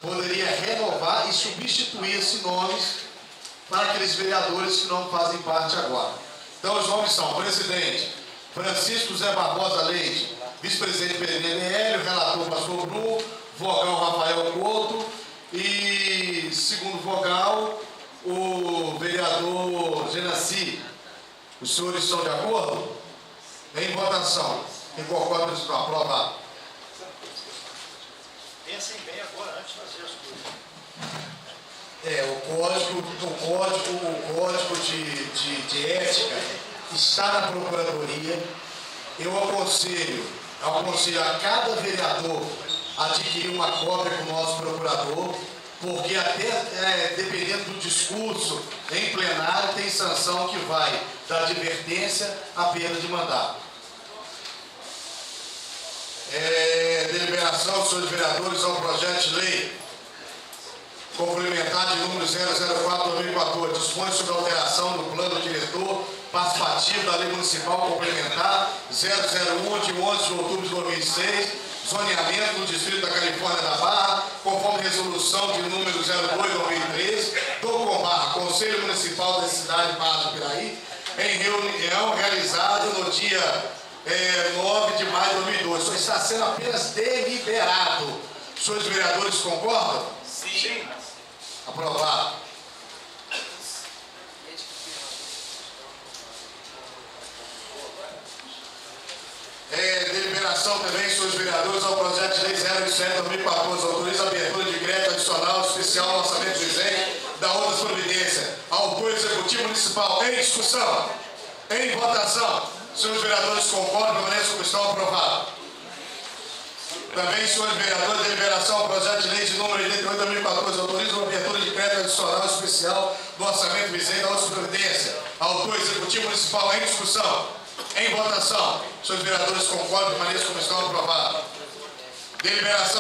poderia renovar e substituir esses nomes para aqueles vereadores que não fazem parte agora. Então, os nomes são: presidente Francisco Zé Barbosa Leite, vice-presidente Pedrinho Hélio, relator pastor Bruno, vogal Rafael Couto e segundo vogal o vereador Genaci. Os senhores estão de acordo? Em votação. Quem concorda com isso? Aprovado. Pensem bem agora, antes de fazer as coisas. O código de ética está na Procuradoria. Eu aconselho a cada vereador adquirir uma cópia com o nosso procurador, porque até dependendo do discurso em plenário, tem sanção que vai da advertência à perda de mandato. Deliberação, senhores vereadores, ao projeto de lei complementar de número 004/2014, dispõe sobre a alteração do plano diretor participativo da Lei Municipal Complementar 001 de 11 de outubro de 2006, zoneamento do Distrito da Califórnia da Barra, conforme resolução de número 02/2013, do Conselho Municipal da cidade de Barra do Piraí, em reunião realizada no dia 9 de maio de 2012. Isso está sendo apenas deliberado. Os senhores vereadores concordam? Sim. Aprovado. Deliberação também, senhores vereadores, ao projeto de lei 07/2014, autoriza a abertura de crédito adicional especial no orçamento vigente da outras providências. Autor Executivo Municipal. Em discussão. Em votação. Senhores vereadores concordam, permaneçam com estão aprovado. Também, senhores vereadores, deliberação ao projeto de lei de número 88/2014, autoriza a abertura de crédito adicional especial do orçamento vigente da outra providência. Autor Executivo Municipal. Em discussão. Em votação. Senhores vereadores concordam, permaneçam como estão aprovado. Deliberação